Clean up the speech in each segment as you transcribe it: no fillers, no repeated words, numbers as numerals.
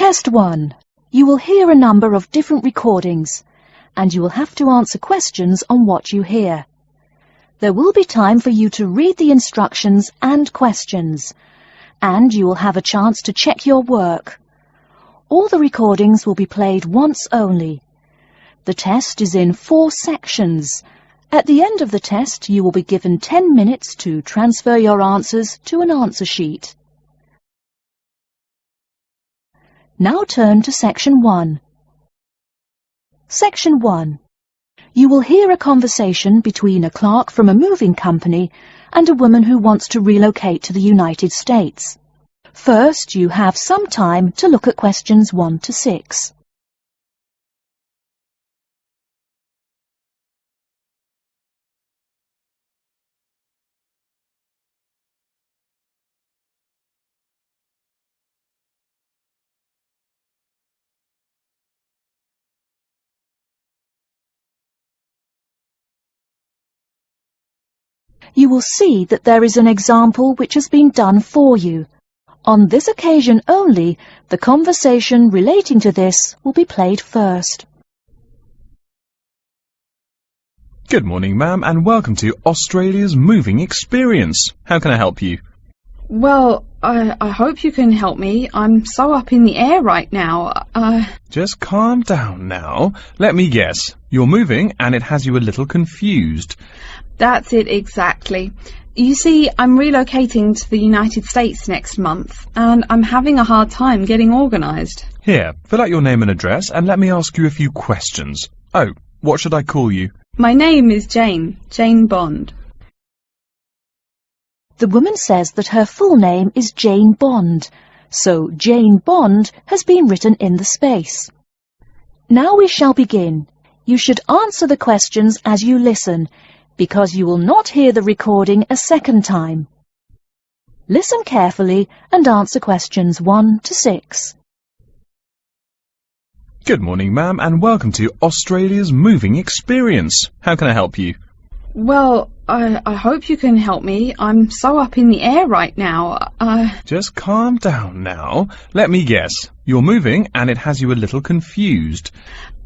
Test 1. You will hear a number of different recordings, and you will have to answer questions on what you hear. There will be time for you to read the instructions and questions, and you will have a chance to check your work. All the recordings will be played once only. The test is in 4 sections. At the end of the test, you will be given 10 minutes to transfer your answers to an answer sheet. Now turn to Section 1. Section 1. You will hear a conversation between a clerk from a moving company and a woman who wants to relocate to the United States. First, you have some time to look at questions 1 to 6. You will see that there is an example which has been done for you. On this occasion only, the conversation relating to this will be played first. Good morning, ma'am, and welcome to Australia's moving experience. How can I help you? Well, I hope you can help me. I'm so up in the air right now. Just calm down now. Let me guess. You're moving and it has you a little confused. That's it exactly. You see, I'm relocating to the United States next month, and I'm having a hard time getting organised. Here, fill out your name and address and let me ask you a few questions. Oh, what should I call you? My name is Jane Bond. The woman says that her full name is Jane Bond, so Jane Bond has been written in the space. Now we shall begin. You should answer the questions as you listen, because you will not hear the recording a second time. Listen carefully and answer questions 1 to 6. Good morning, ma'am, and welcome to Australia's moving experience. How can I help you? Well, I hope you can help me. I'm so up in the air right now. Just calm down now. Let me guess. You're moving and it has you a little confused.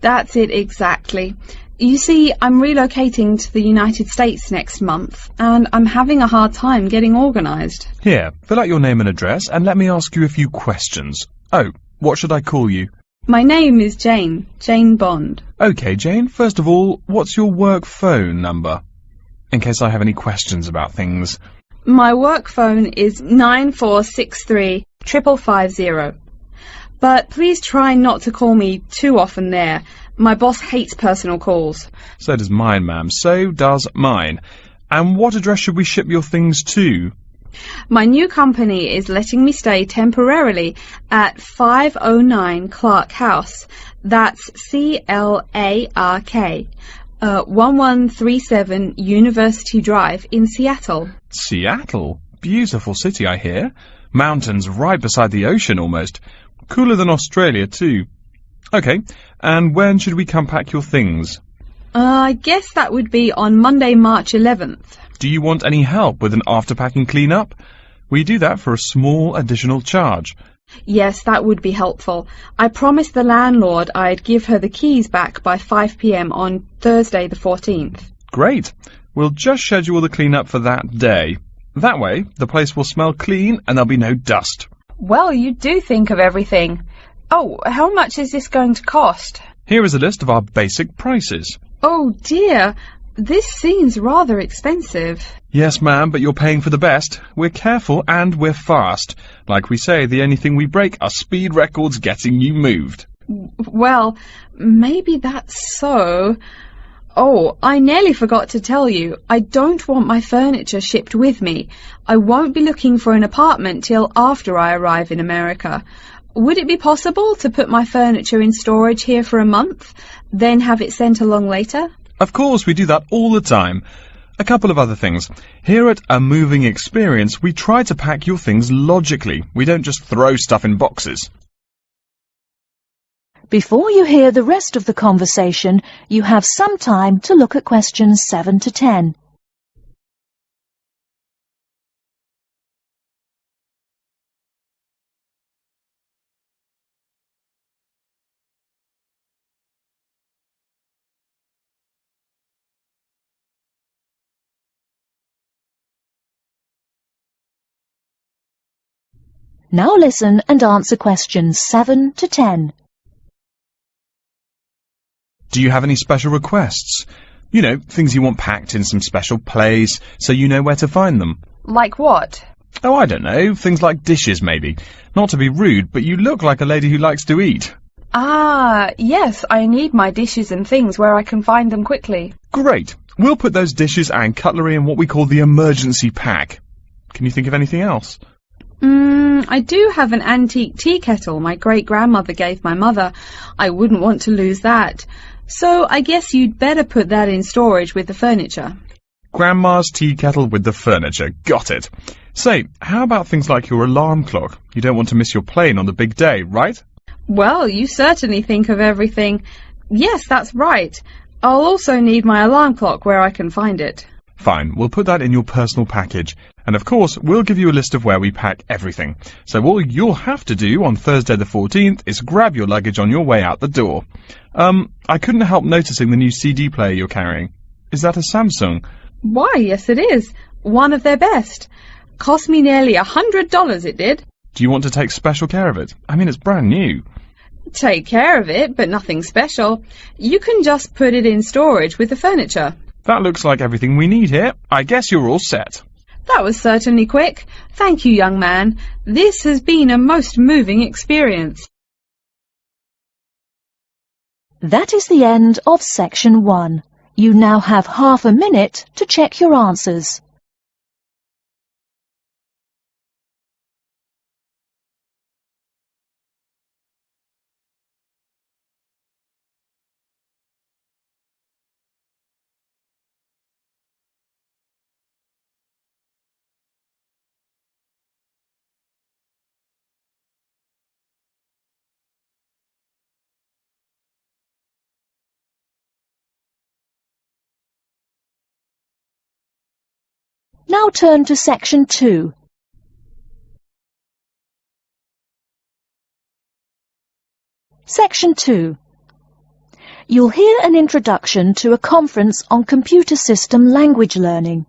That's it exactly. You see, I'm relocating to the United States next month, and I'm having a hard time getting organised. Here, fill out your name and address and let me ask you a few questions. Oh, what should I call you? My name is Jane Bond. OK, Jane, first of all, what's your work phone number? In case I have any questions about things. My work phone is 9463 550. But please try not to call me too often there. My boss hates personal calls. So does mine, ma'am. So does mine. And what address should we ship your things to? My new company is letting me stay temporarily at 509 Clark House. That's CLARK. 1137 University Drive in Seattle. Seattle? Beautiful city, I hear. Mountains right beside the ocean almost. Cooler than Australia, too. OK, and when should we come pack your things? I guess that would be on Monday, March 11th. Do you want any help with an after-packing clean-up? We do that for a small additional charge. Yes, that would be helpful. I promised the landlord I'd give her the keys back by 5 p.m. on Thursday the 14th. Great. We'll just schedule the clean-up for that day. That way, the place will smell clean and there'll be no dust. Well, you do think of everything. Oh, how much is this going to cost? Here is a list of our basic prices. Oh, dear. This seems rather expensive. Yes, ma'am, but you're paying for the best. We're careful and we're fast. Like we say, the only thing we break are speed records getting you moved. Well, maybe that's so. Oh, I nearly forgot to tell you. I don't want my furniture shipped with me. I won't be looking for an apartment till after I arrive in America. Would it be possible to put my furniture in storage here for a month, then have it sent along later? Of course, we do that all the time. A couple of other things. Here at A Moving Experience, we try to pack your things logically. We don't just throw stuff in boxes. Before you hear the rest of the conversation, you have some time to look at questions 7 to 10. Now listen and answer questions 7 to 10. Do you have any special requests? You know, things you want packed in some special place so you know where to find them. Like what? Oh, I don't know. Things like dishes, maybe. Not to be rude, but you look like a lady who likes to eat. Ah, yes, I need my dishes and things where I can find them quickly. Great. We'll put those dishes and cutlery in what we call the emergency pack. Can you think of anything else? I do have an antique tea kettle my great-grandmother gave my mother. I wouldn't want to lose that. So I guess you'd better put that in storage with the furniture. Grandma's tea kettle with the furniture. Got it. Say, how about things like your alarm clock? You don't want to miss your plane on the big day, right? Well, you certainly think of everything. Yes, that's right. I'll also need my alarm clock where I can find it. Fine, we'll put that in your personal package. And of course, we'll give you a list of where we pack everything. So all you'll have to do on Thursday the 14th is grab your luggage on your way out the door. I couldn't help noticing the new CD player you're carrying. Is that a Samsung? Why, yes it is. One of their best. Cost me nearly $100, it did. Do you want to take special care of it? I mean, it's brand new. Take care of it, but nothing special. You can just put it in storage with the furniture. That looks like everything we need here. I guess you're all set. That was certainly quick. Thank you, young man. This has been a most moving experience. That is the end of section 1. You now have half a minute to check your answers. Now turn to section 2. Section 2. You'll hear an introduction to a conference on computer system language learning.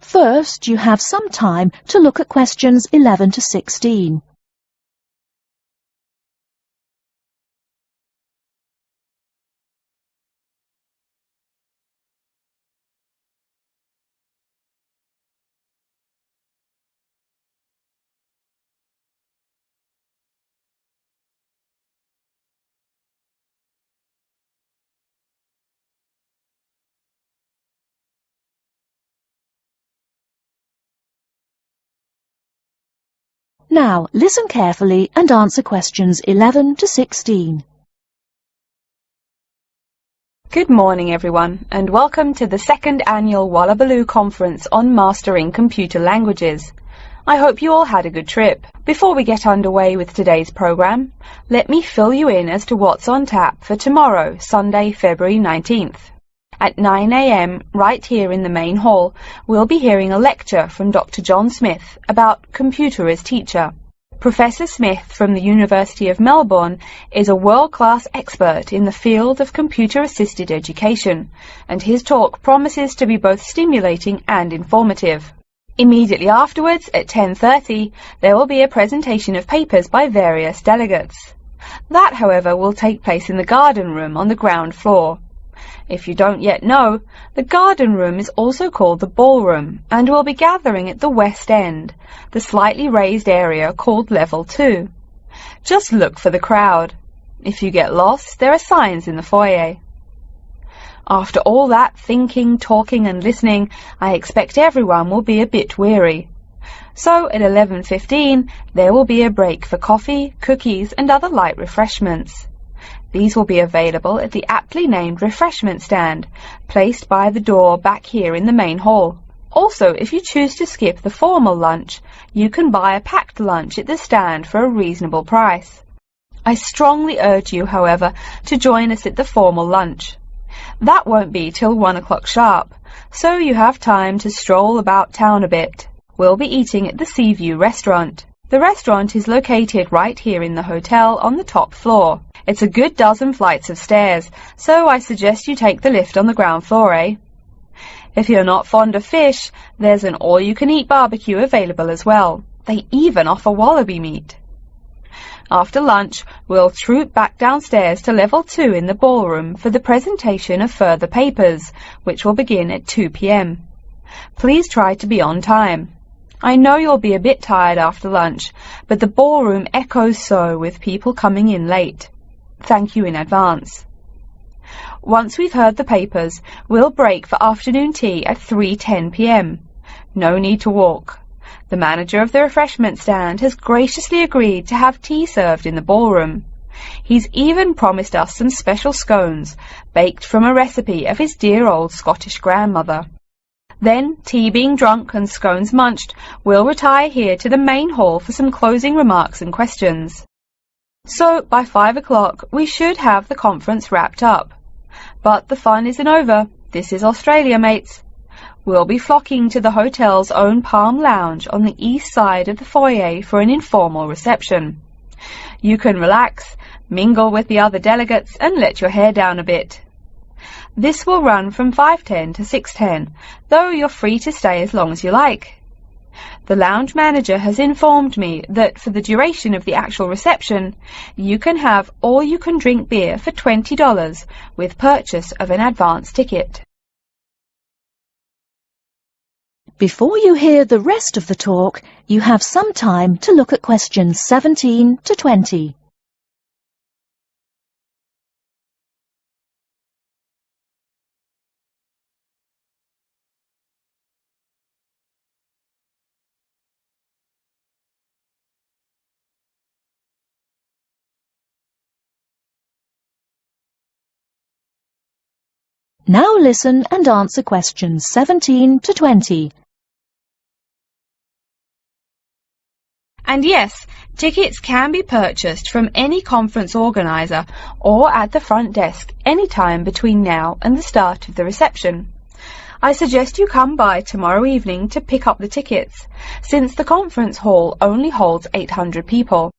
First, you have some time to look at questions 11 to 16. Now, listen carefully and answer questions 11 to 16. Good morning, everyone, and welcome to the second annual Wallabaloo Conference on Mastering Computer Languages. I hope you all had a good trip. Before we get underway with today's program, let me fill you in as to what's on tap for tomorrow, Sunday, February 19th. At 9 a.m., right here in the main hall, we'll be hearing a lecture from Dr. John Smith about computer as teacher. Professor Smith from the University of Melbourne is a world-class expert in the field of computer-assisted education, and his talk promises to be both stimulating and informative. Immediately afterwards, at 10:30, there will be a presentation of papers by various delegates. That, however, will take place in the garden room on the ground floor. If you don't yet know, the garden room is also called the ballroom, and will be gathering at the west end, the slightly raised area called level 2. Just look for the crowd. If you get lost, there are signs in the foyer. After all that thinking, talking and listening, I expect everyone will be a bit weary. So at 11:15, there will be a break for coffee, cookies and other light refreshments. These will be available at the aptly named refreshment stand, placed by the door back here in the main hall. Also, if you choose to skip the formal lunch, you can buy a packed lunch at the stand for a reasonable price. I strongly urge you, however, to join us at the formal lunch. That won't be till 1 o'clock sharp, so you have time to stroll about town a bit. We'll be eating at the Seaview restaurant. The restaurant is located right here in the hotel on the top floor. It's a good dozen flights of stairs, so I suggest you take the lift on the ground floor, eh? If you're not fond of fish, there's an all-you-can-eat barbecue available as well. They even offer wallaby meat. After lunch, we'll troop back downstairs to level 2 in the ballroom for the presentation of further papers, which will begin at 2 p.m. Please try to be on time. I know you'll be a bit tired after lunch, but the ballroom echoes so with people coming in late. Thank you in advance. Once we've heard the papers, we'll break for afternoon tea at 3:10 p.m. No need to walk. The manager of the refreshment stand has graciously agreed to have tea served in the ballroom. He's even promised us some special scones, baked from a recipe of his dear old Scottish grandmother. Then, tea being drunk and scones munched, we'll retire here to the main hall for some closing remarks and questions. So, by 5 o'clock, we should have the conference wrapped up. But the fun isn't over. This is Australia, mates. We'll be flocking to the hotel's own Palm Lounge on the east side of the foyer for an informal reception. You can relax, mingle with the other delegates, and let your hair down a bit. This will run from 5:10 to 6:10, though you're free to stay as long as you like. The lounge manager has informed me that for the duration of the actual reception, you can have all-you-can-drink beer for $20 with purchase of an advance ticket. Before you hear the rest of the talk, you have some time to look at questions 17 to 20. Now listen and answer questions 17 to 20. And yes, tickets can be purchased from any conference organizer or at the front desk any time between now and the start of the reception. I suggest you come by tomorrow evening to pick up the tickets, since the conference hall only holds 800 people.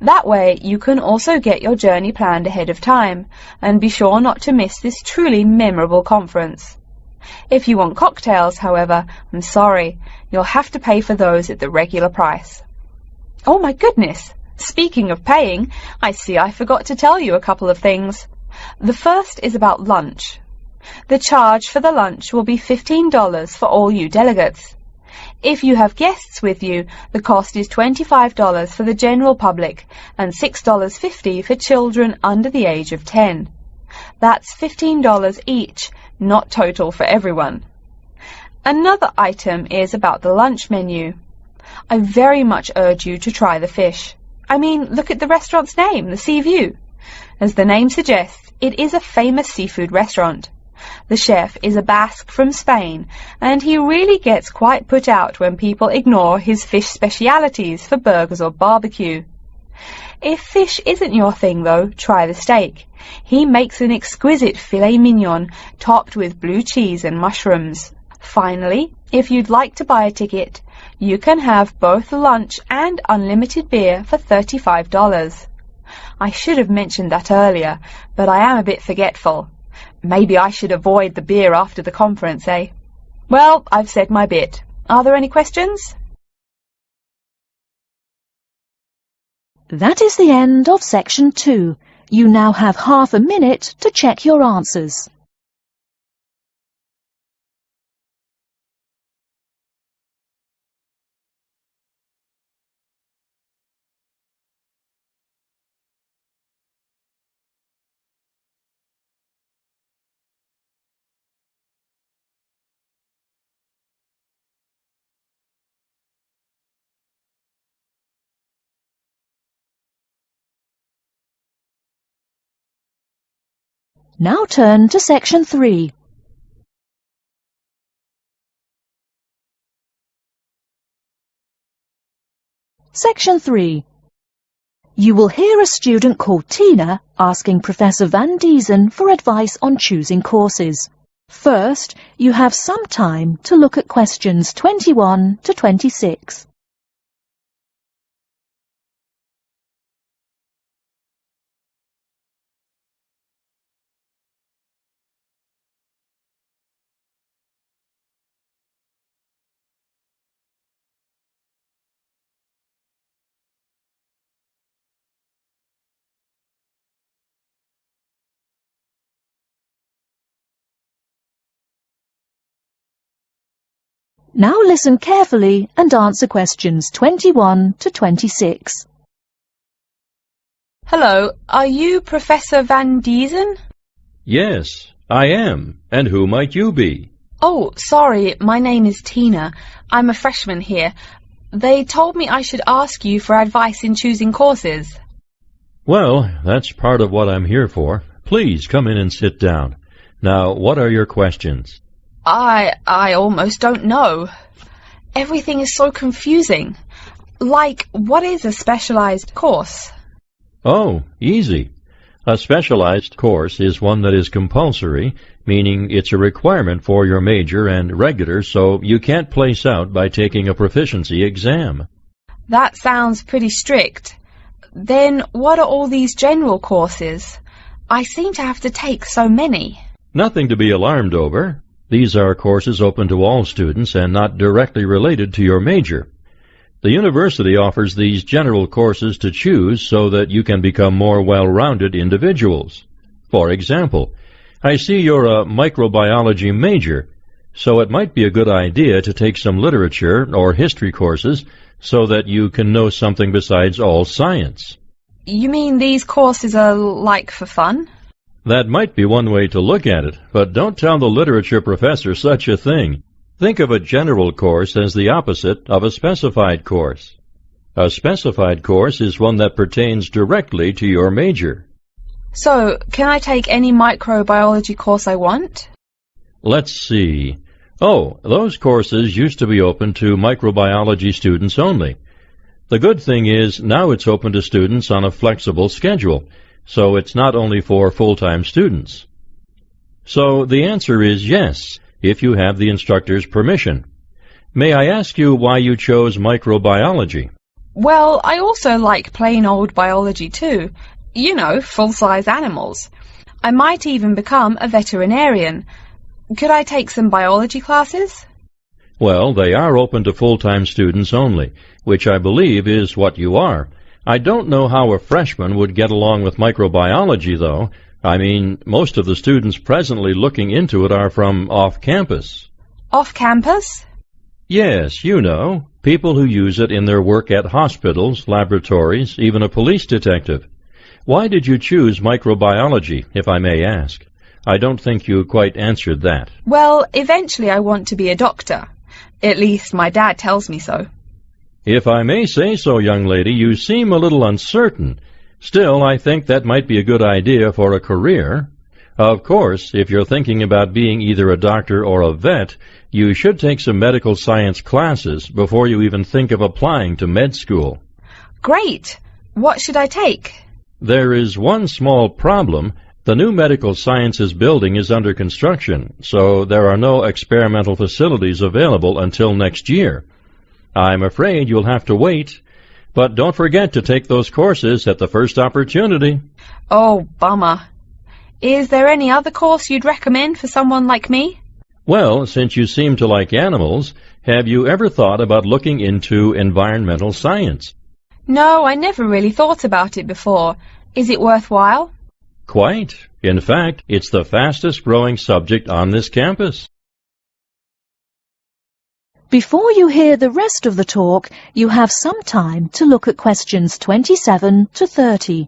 That way you can also get your journey planned ahead of time and be sure not to miss this truly memorable conference. If you want cocktails, however, I'm sorry, you'll have to pay for those at the regular price. Oh my goodness! Speaking of paying, I see I forgot to tell you a couple of things. The first is about lunch. The charge for the lunch will be $15 for all you delegates. If you have guests with you, the cost is $25 for the general public and $6.50 for children under the age of 10. That's $15 each, not total for everyone. Another item is about the lunch menu. I very much urge you to try the fish. I mean, look at the restaurant's name, the Sea View. As the name suggests, it is a famous seafood restaurant. The chef is a Basque from Spain, and he really gets quite put out when people ignore his fish specialities for burgers or barbecue. If fish isn't your thing, though, try the steak. He makes an exquisite filet mignon topped with blue cheese and mushrooms. Finally, if you'd like to buy a ticket, you can have both lunch and unlimited beer for $35. I should have mentioned that earlier, but I am a bit forgetful. Maybe I should avoid the beer after the conference, eh? Well, I've said my bit. Are there any questions? That is the end of section 2. You now have half a minute to check your answers. Now turn to section 3. Section 3. You will hear a student called Tina asking Professor Van Diesen for advice on choosing courses. First, you have some time to look at questions 21 to 26. Now listen carefully and answer questions 21 to 26. Hello, are you Professor Van Diesen? Yes, I am. And who might you be? Oh, sorry, my name is Tina. I'm a freshman here. They told me I should ask you for advice in choosing courses. Well, that's part of what I'm here for. Please come in and sit down. Now, what are your questions? I almost don't know. Everything is so confusing. Like, what is a specialized course? Oh, easy. A specialized course is one that is compulsory, meaning it's a requirement for your major, and regular, so you can't place out by taking a proficiency exam. That sounds pretty strict. Then what are all these general courses? I seem to have to take so many. Nothing to be alarmed over. These are courses open to all students and not directly related to your major. The university offers these general courses to choose so that you can become more well-rounded individuals. For example, I see you're a microbiology major, so it might be a good idea to take some literature or history courses so that you can know something besides all science. You mean these courses are like for fun? That might be one way to look at it, but don't tell the literature professor such a thing. Think of a general course as the opposite of a specified course. A specified course is one that pertains directly to your major. So, can I take any microbiology course I want? Let's see. Oh, those courses used to be open to microbiology students only. The good thing is now it's open to students on a flexible schedule, so it's not only for full-time students. So the answer is yes, if you have the instructor's permission. May I ask you why you chose microbiology? Well, I also like plain old biology too. You know, full-size animals. I might even become a veterinarian. Could I take some biology classes? Well, they are open to full-time students only, which I believe is what you are. I don't know how a freshman would get along with microbiology, though. I mean, most of the students presently looking into it are from off-campus. Off-campus? Yes, you know, people who use it in their work at hospitals, laboratories, even a police detective. Why did you choose microbiology, if I may ask? I don't think you quite answered that. Well, eventually I want to be a doctor. At least my dad tells me so. If I may say so, young lady, you seem a little uncertain. Still, I think that might be a good idea for a career. Of course, if you're thinking about being either a doctor or a vet, you should take some medical science classes before you even think of applying to med school. Great! What should I take? There is one small problem. The new medical sciences building is under construction, so there are no experimental facilities available until next year. I'm afraid you'll have to wait, but don't forget to take those courses at the first opportunity. Oh, bummer. Is there any other course you'd recommend for someone like me? Well, since you seem to like animals, have you ever thought about looking into environmental science? No, I never really thought about it before. Is it worthwhile? Quite. In fact, it's the fastest growing subject on this campus. Before you hear the rest of the talk, you have some time to look at questions 27 to 30.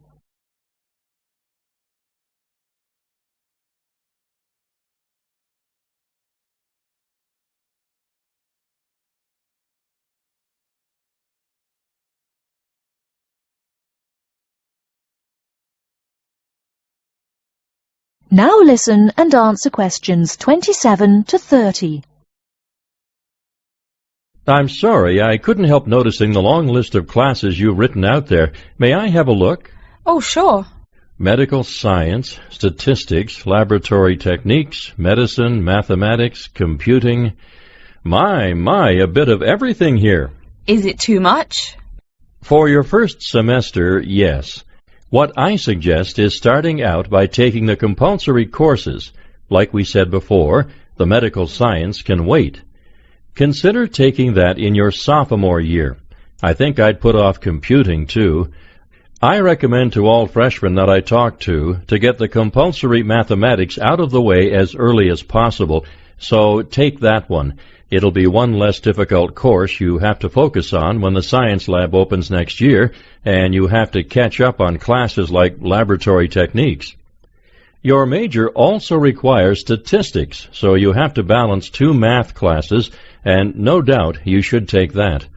Now listen and answer questions 27 to 30. I'm sorry, I couldn't help noticing the long list of classes you've written out there. May I have a look? Oh, sure. Medical science, statistics, laboratory techniques, medicine, mathematics, computing. My, a bit of everything here. Is it too much? For your first semester, yes. What I suggest is starting out by taking the compulsory courses. Like we said before, the medical science can wait. Consider taking that in your sophomore year. I think I'd put off computing, too. I recommend to all freshmen that I talk to get the compulsory mathematics out of the way as early as possible, So take that one. It'll be one less difficult course you have to focus on when the science lab opens next year, and you have to catch up on classes like laboratory techniques. Your major also requires statistics, so you have to balance 2 math classes, and no doubt you should take that.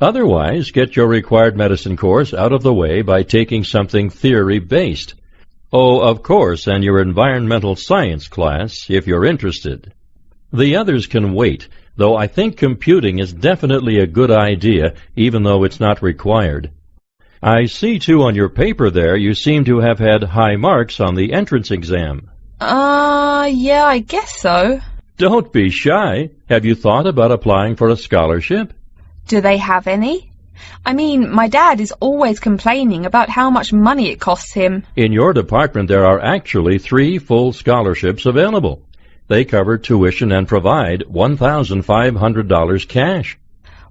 Otherwise, get your required medicine course out of the way by taking something theory-based. Oh, of course, and your environmental science class, if you're interested. The others can wait, though I think computing is definitely a good idea, even though it's not required. I see, too, on your paper there you seem to have had high marks on the entrance exam. Yeah, I guess so. Don't be shy. Have you thought about applying for a scholarship? Do they have any? I mean, my dad is always complaining about how much money it costs him. In your department there are actually 3 full scholarships available. They cover tuition and provide $1,500 cash.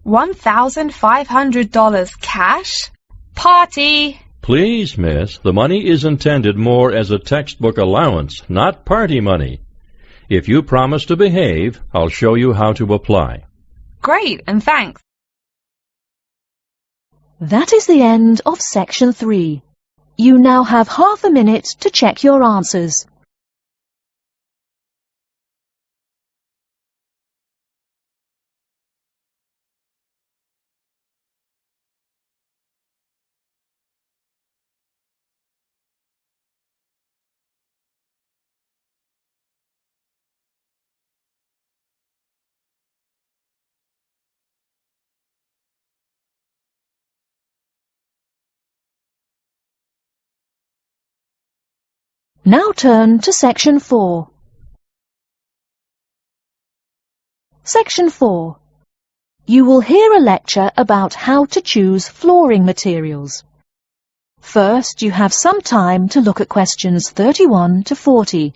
$1,500 cash? Party! Please, miss, the money is intended more as a textbook allowance, not party money. If you promise to behave, I'll show you how to apply. Great, and thanks. That is the end of Section 3. You now have half a minute to check your answers. Now turn to Section 4. Section 4. You will hear a lecture about how to choose flooring materials. First, you have some time to look at questions 31 to 40.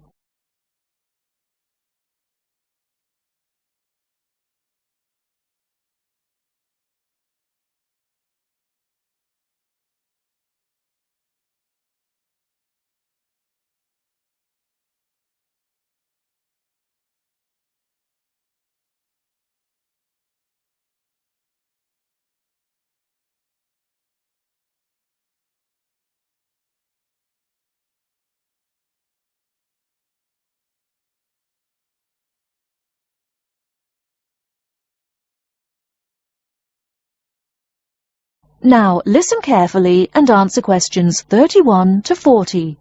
Now listen carefully and answer questions 31 to 40.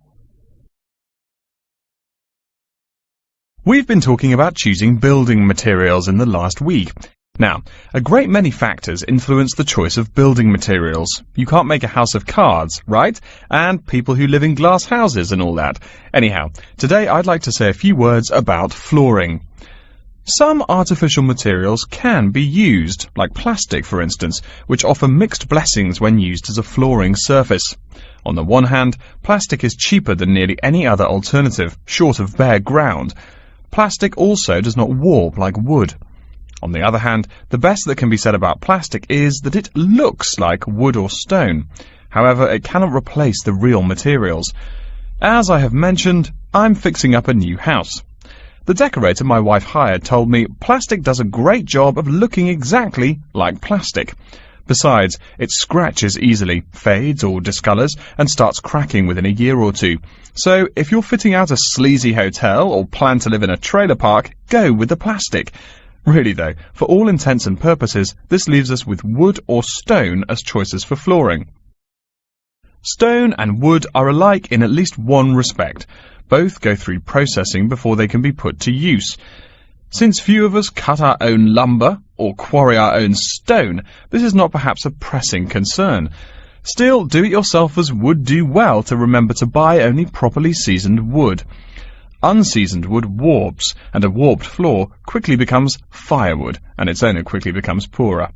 We've been talking about choosing building materials in the last week. Now, a great many factors influence the choice of building materials. You can't make a house of cards, right? And people who live in glass houses and all that. Anyhow, today I'd like to say a few words about flooring. Some artificial materials can be used, like plastic for instance, which offer mixed blessings when used as a flooring surface. On the one hand, plastic is cheaper than nearly any other alternative, short of bare ground. Plastic also does not warp like wood. On the other hand, the best that can be said about plastic is that it looks like wood or stone. However, it cannot replace the real materials. As I have mentioned, I'm fixing up a new house. The decorator my wife hired told me plastic does a great job of looking exactly like plastic. Besides, it scratches easily, fades or discolors, and starts cracking within a year or two. So, if you're fitting out a sleazy hotel or plan to live in a trailer park, go with the plastic. Really though, for all intents and purposes, this leaves us with wood or stone as choices for flooring. Stone and wood are alike in at least one respect. Both go through processing before they can be put to use. Since few of us cut our own lumber or quarry our own stone, this is not perhaps a pressing concern. Still, do-it-yourselfers would do well to remember to buy only properly seasoned wood. Unseasoned wood warps, and a warped floor quickly becomes firewood, and its owner quickly becomes poorer.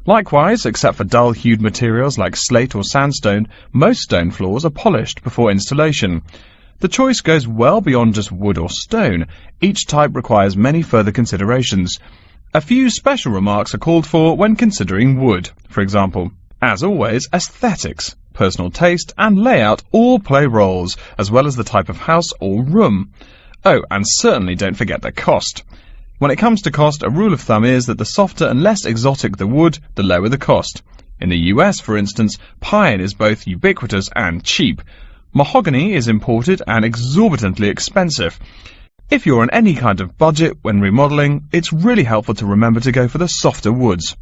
Likewise, except for dull-hued materials like slate or sandstone, most stone floors are polished before installation. The choice goes well beyond just wood or stone. Each type requires many further considerations. A few special remarks are called for when considering wood. For example, as always, aesthetics, personal taste and layout all play roles, as well as the type of house or room. Oh, and certainly don't forget the cost. When it comes to cost, a rule of thumb is that the softer and less exotic the wood, the lower the cost. In the US, for instance, pine is both ubiquitous and cheap. Mahogany is imported and exorbitantly expensive. If you're on any kind of budget when remodeling, it's really helpful to remember to go for the softer woods.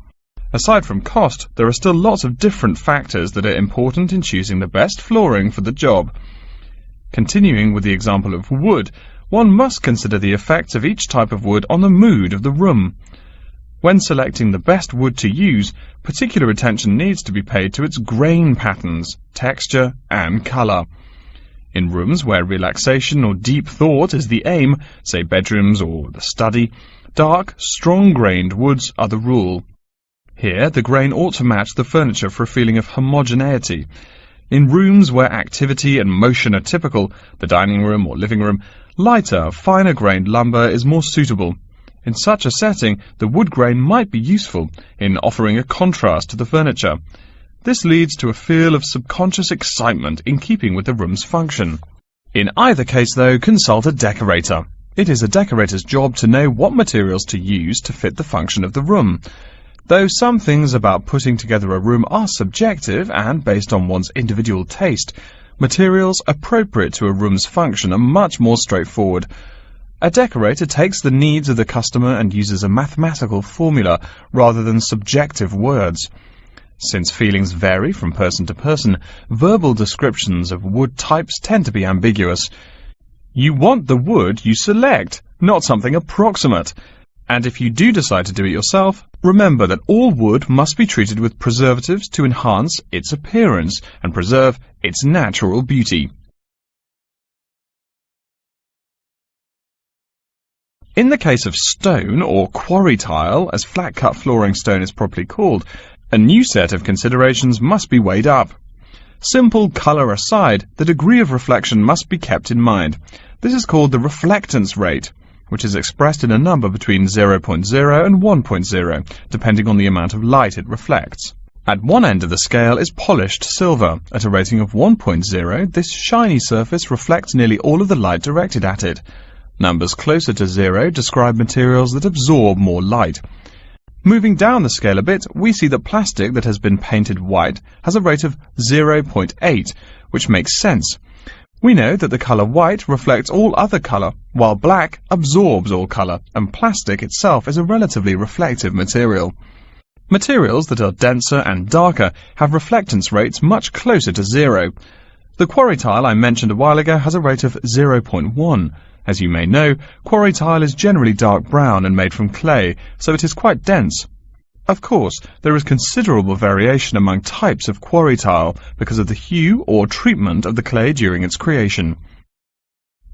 Aside from cost, there are still lots of different factors that are important in choosing the best flooring for the job. Continuing with the example of wood, one must consider the effects of each type of wood on the mood of the room. When selecting the best wood to use, particular attention needs to be paid to its grain patterns, texture, and colour. In rooms where relaxation or deep thought is the aim, say bedrooms or the study, dark, strong-grained woods are the rule. Here, the grain ought to match the furniture for a feeling of homogeneity. In rooms where activity and motion are typical, the dining room or living room, lighter, finer-grained lumber is more suitable. In such a setting, the wood grain might be useful in offering a contrast to the furniture. This leads to a feel of subconscious excitement in keeping with the room's function. In either case, though, consult a decorator. It is a decorator's job to know what materials to use to fit the function of the room. Though some things about putting together a room are subjective and based on one's individual taste, materials appropriate to a room's function are much more straightforward. A decorator takes the needs of the customer and uses a mathematical formula rather than subjective words. Since feelings vary from person to person, verbal descriptions of wood types tend to be ambiguous. You want the wood you select, not something approximate. And if you do decide to do it yourself, remember that all wood must be treated with preservatives to enhance its appearance and preserve its natural beauty. In the case of stone, or quarry tile, as flat-cut flooring stone is properly called, a new set of considerations must be weighed up. Simple colour aside, the degree of reflection must be kept in mind. This is called the reflectance rate, which is expressed in a number between 0.0 and 1.0, depending on the amount of light it reflects. At one end of the scale is polished silver. At a rating of 1.0, this shiny surface reflects nearly all of the light directed at it. Numbers closer to 0 describe materials that absorb more light. Moving down the scale a bit, we see that plastic that has been painted white has a rate of 0.8, which makes sense. We know that the colour white reflects all other colour, while black absorbs all colour, and plastic itself is a relatively reflective material. Materials that are denser and darker have reflectance rates much closer to 0. The quarry tile I mentioned a while ago has a rate of 0.1. As you may know, quarry tile is generally dark brown and made from clay, so it is quite dense. Of course, there is considerable variation among types of quarry tile because of the hue or treatment of the clay during its creation.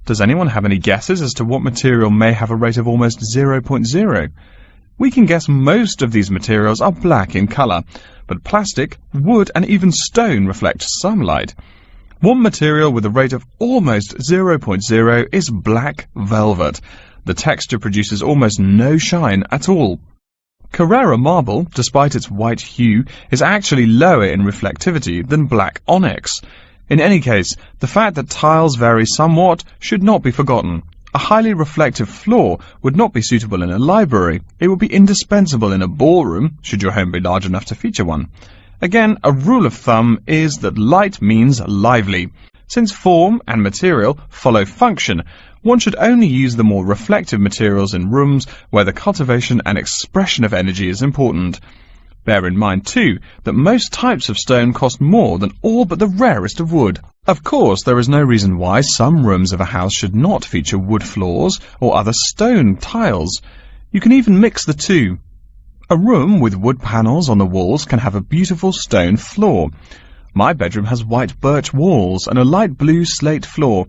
Does anyone have any guesses as to what material may have a rate of almost 0.0? We can guess most of these materials are black in colour, but plastic, wood and even stone reflect some light. One material with a rate of almost 0.0 is black velvet. The texture produces almost no shine at all. Carrara marble, despite its white hue, is actually lower in reflectivity than black onyx. In any case, the fact that tiles vary somewhat should not be forgotten. A highly reflective floor would not be suitable in a library. It would be indispensable in a ballroom, should your home be large enough to feature one. Again, a rule of thumb is that light means lively. Since form and material follow function, one should only use the more reflective materials in rooms where the cultivation and expression of energy is important. Bear in mind, too, that most types of stone cost more than all but the rarest of wood. Of course, there is no reason why some rooms of a house should not feature wood floors or other stone tiles. You can even mix the two. A room with wood panels on the walls can have a beautiful stone floor. My bedroom has white birch walls and a light blue slate floor.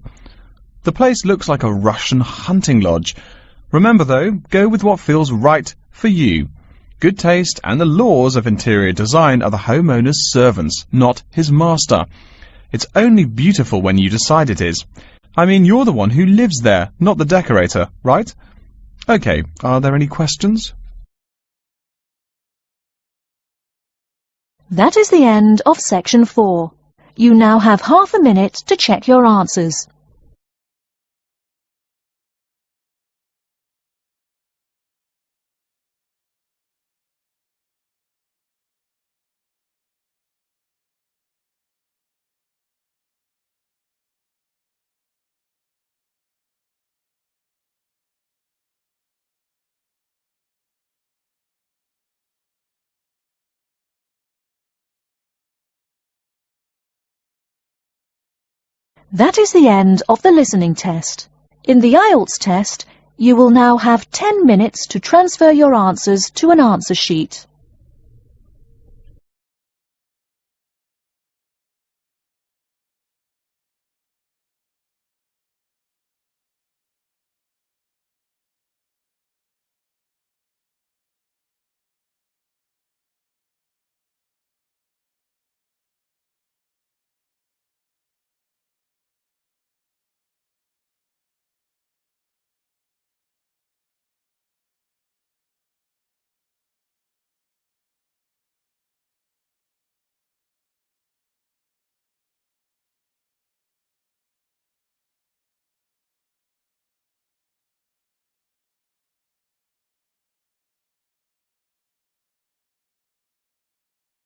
The place looks like a Russian hunting lodge. Remember, though, go with what feels right for you. Good taste and the laws of interior design are the homeowner's servants, not his master. It's only beautiful when you decide it is. I mean, you're the one who lives there, not the decorator, right? Okay, are there any questions? That is the end of section 4. You now have half a minute to check your answers. That is the end of the listening test. In the Ielts test, you will now have 10 minutes to transfer your answers to an answer sheet.